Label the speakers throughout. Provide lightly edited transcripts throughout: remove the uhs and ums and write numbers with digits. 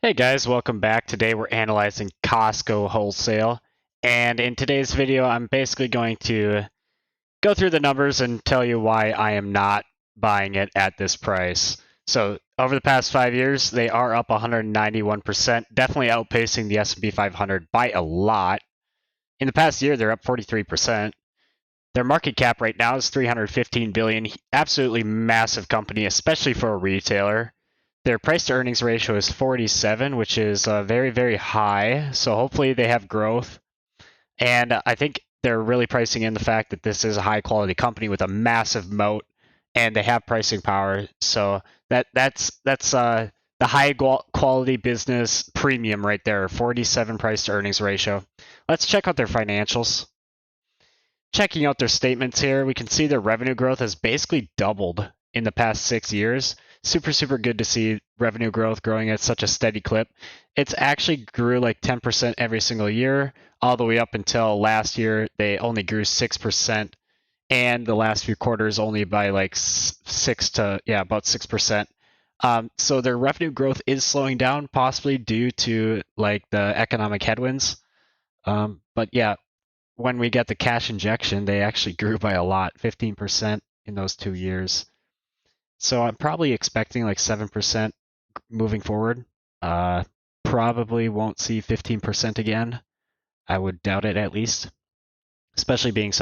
Speaker 1: Hey guys, welcome back. Today we're analyzing Costco Wholesale. And in today's video, I'm basically going to go through the numbers and tell you why I am not buying it at this price. So over the past 5 years, they are up 191%, definitely outpacing the S&P 500 by a lot. In the past year, they're up 43%. Their market cap right now is 315 billion. Absolutely massive company, especially for a retailer. Their price to earnings ratio is 47, which is very, very high. So hopefully they have growth. And I think they're really pricing in the fact that this is a high quality company with a massive moat, and they have pricing power. So that's the high quality business premium right there. 47 price to earnings ratio. Let's check out their financials. Checking out their statements here, we can see their revenue growth has basically doubled in the past 6 years. Super good to see revenue growth growing at such a steady clip. It's actually grew like 10% every single year, all the way up until last year. They only grew 6%, and the last few quarters only by like about 6%. So their revenue growth is slowing down, possibly due to like the economic headwinds. But yeah, when we get the cash injection, they actually grew by a lot, 15% in those 2 years. So I'm probably expecting like 7% moving forward. Probably won't see 15% again. I would doubt it at least, especially being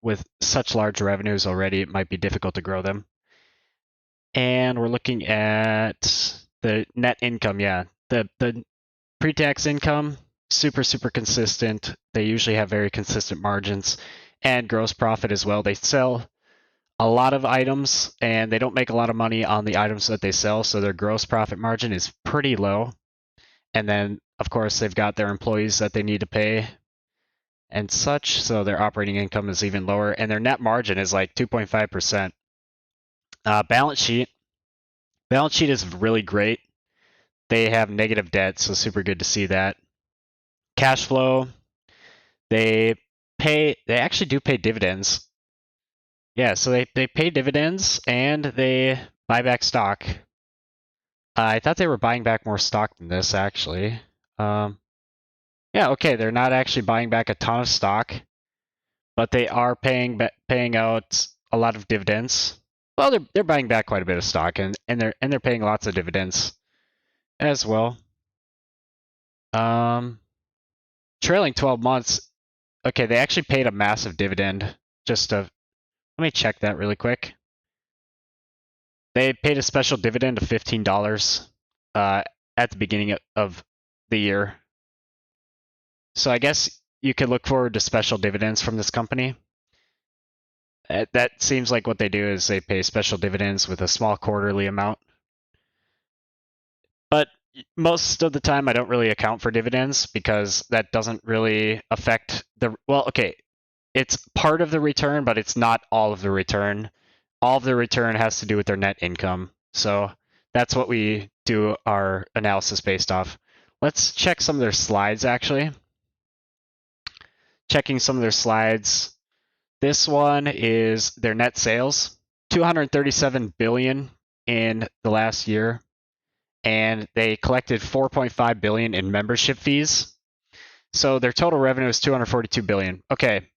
Speaker 1: with such large revenues already, it might be difficult to grow them. And we're looking at the net income. Yeah, the pre-tax income, super consistent. They usually have very consistent margins, and gross profit as well. They sell a lot of items and they don't make a lot of money on the items that they sell, so their gross profit margin is pretty low. And then of course they've got their employees that they need to pay and such, so their operating income is even lower, and their net margin is like 2.5%. Balance sheet is really great. They have negative debt, so super good to see that. Cash flow, they actually do pay dividends. Yeah, so they pay dividends and they buy back stock. I thought they were buying back more stock than this, actually. Yeah, okay, they're not actually buying back a ton of stock, but they are paying out a lot of dividends. Well, they're buying back quite a bit of stock, and they're paying lots of dividends as well. Trailing 12 months. Okay, they actually paid a massive dividend. Let me check that really quick. They paid a special dividend of $15 at the beginning of the year. So I guess you could look forward to special dividends from this company. That seems like what they do is they pay special dividends with a small quarterly amount. But most of the time I don't really account for dividends because that doesn't really affect it's part of the return, but it's not all of the return. All of the return has to do with their net income. So that's what we do our analysis based off. Let's check some of their slides, actually. Checking some of their slides. This one is their net sales, 237 billion in the last year, and they collected 4.5 billion in membership fees. So their total revenue is 242 billion. Okay.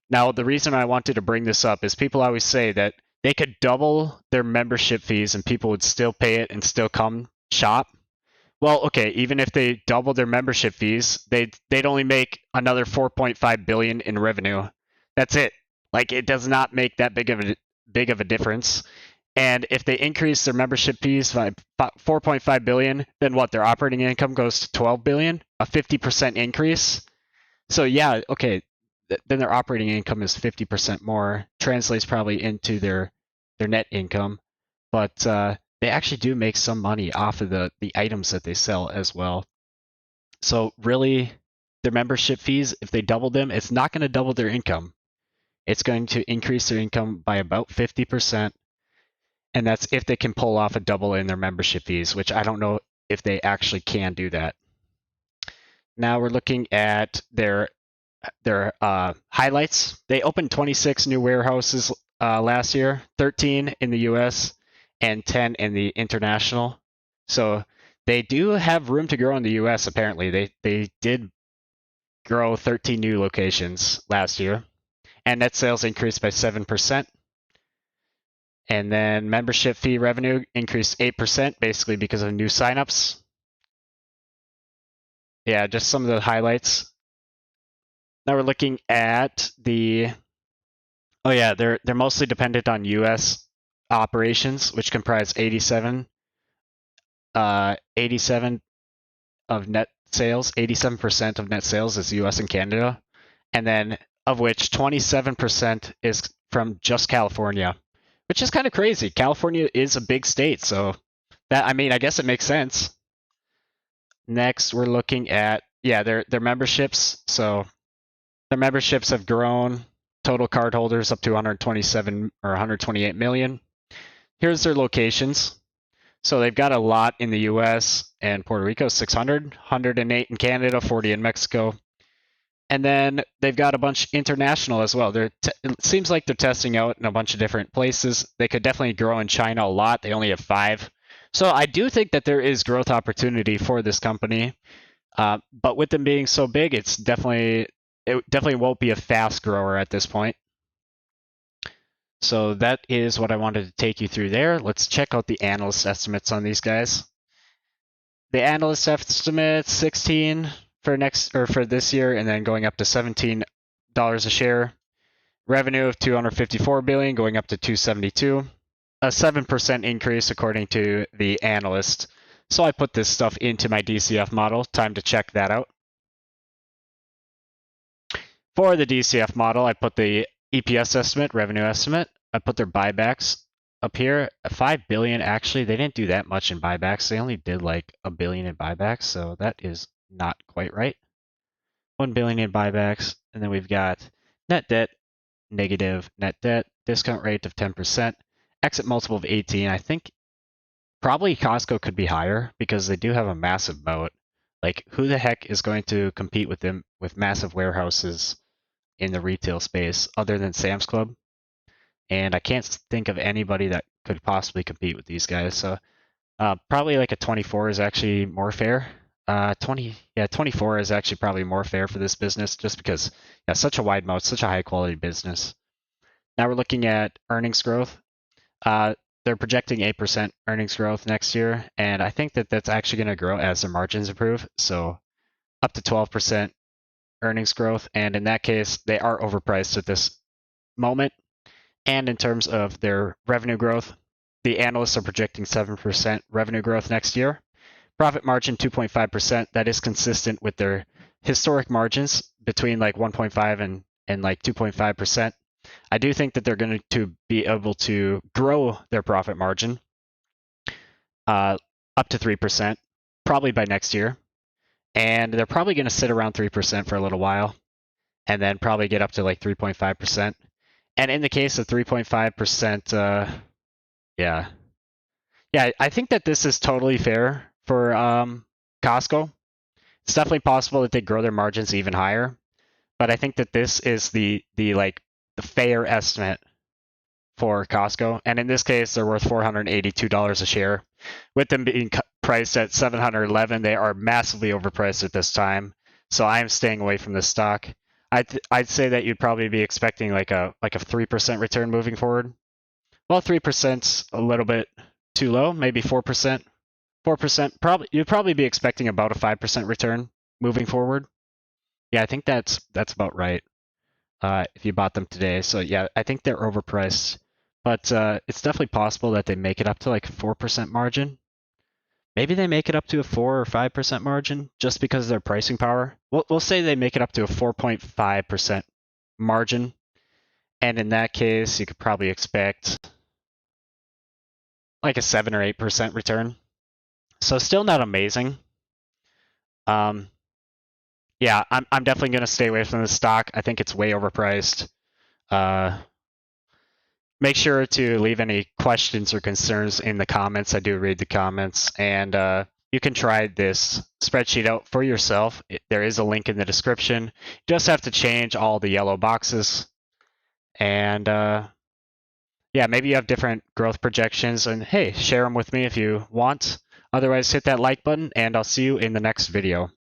Speaker 1: Now, the reason I wanted to bring this up is people always say that they could double their membership fees and people would still pay it and still come shop. Well, okay, even if they double their membership fees, they'd only make another 4.5 billion in revenue. That's it. Like, it does not make that big of a difference. And if they increase their membership fees by 4.5 billion, then what? Their operating income goes to 12 billion, a 50% increase. So yeah, okay, then their operating income is 50% more. Translates probably into their net income, but they actually do make some money off of the items that they sell as well. So really, their membership fees, if they double them, it's not going to double their income. It's going to increase their income by about 50%. And that's if they can pull off a double in their membership fees, which I don't know if they actually can do that. Now we're looking at their highlights. They opened 26 new warehouses last year, 13 in the US and 10 in the international. So They do have room to grow in the U.S. Apparently, they did grow 13 new locations last year, and net sales increased by 7%. And then membership fee revenue increased 8%, basically because of new signups. Yeah, just some of the highlights. Now we're looking at the. Oh yeah, they're mostly dependent on U.S. operations, which comprise 87 of net sales. 87% of net sales is U.S. and Canada, and then of which 27% is from just California, which is kind of crazy. California is a big state, so that, I mean, I guess it makes sense. Next, we're looking at, yeah, their memberships. So their memberships have grown. Total card holders up to 127 or 128 million. Here's their locations. So they've got a lot in the US and Puerto Rico, 600, 108 in Canada, 40 in Mexico. And then they've got a bunch international as well. It seems like they're testing out in a bunch of different places. They could definitely grow in China a lot. They only have 5. So I do think that there is growth opportunity for this company. But with them being so big, it definitely won't be a fast grower at this point. So that is what I wanted to take you through there. Let's check out the analyst estimates on these guys. The analyst estimates 16 for this year, and then going up to $17 a share. Revenue of 254 billion, going up to 272. A 7% increase according to the analyst. So I put this stuff into my DCF model. Time to check that out. For the DCF model, I put the EPS estimate, revenue estimate. I put their buybacks up here. 5 billion, actually, they didn't do that much in buybacks. They only did like a billion in buybacks, so that is not quite right. 1 billion in buybacks, and then we've got net debt, negative net debt, discount rate of 10%, exit multiple of 18. I think probably Costco could be higher because they do have a massive moat. Like, who the heck is going to compete with them with massive warehouses in the retail space other than Sam's Club? And I can't think of anybody that could possibly compete with these guys. So probably like a 24 is actually more fair. 24 is actually probably more fair for this business just because, yeah, such a wide moat, such a high quality business. Now we're looking at earnings growth. They're projecting 8% earnings growth next year, and I think that that's actually going to grow as their margins improve. So up to 12% earnings growth, and in that case, they are overpriced at this moment. And in terms of their revenue growth, the analysts are projecting 7% revenue growth next year. Profit margin 2.5%. That is consistent with their historic margins between like 1.5 and like 2.5%. I do think that they're going to be able to grow their profit margin up to 3%, probably by next year. And they're probably going to sit around 3% for a little while, and then probably get up to like 3.5%. And in the case of 3.5%, yeah, I think that this is totally fair for Costco. It's definitely possible that they grow their margins even higher, but I think that this is the fair estimate for Costco. And in this case, they're worth $482 a share. With them being priced at $711, they are massively overpriced at this time. So I am staying away from this stock. I'd say that you'd probably be expecting like a 3% return moving forward. Well, 3%'s a little bit too low, maybe 4%. 4%, you'd probably be expecting about a 5% return moving forward. Yeah, I think that's about right. If you bought them today. So yeah, I think they're overpriced, but it's definitely possible that they make it up to like a 4% margin. Maybe they make it up to a 4 or 5% margin just because of their pricing power. We'll say they make it up to a 4.5% margin, and in that case, you could probably expect like a 7 or 8% return. So still not amazing. Yeah, I'm definitely going to stay away from the stock. I think it's way overpriced. Make sure to leave any questions or concerns in the comments. I do read the comments, and you can try this spreadsheet out for yourself. There is a link in the description. You just have to change all the yellow boxes, and yeah, maybe you have different growth projections, and hey, share them with me if you want. Otherwise, hit that like button, and I'll see you in the next video.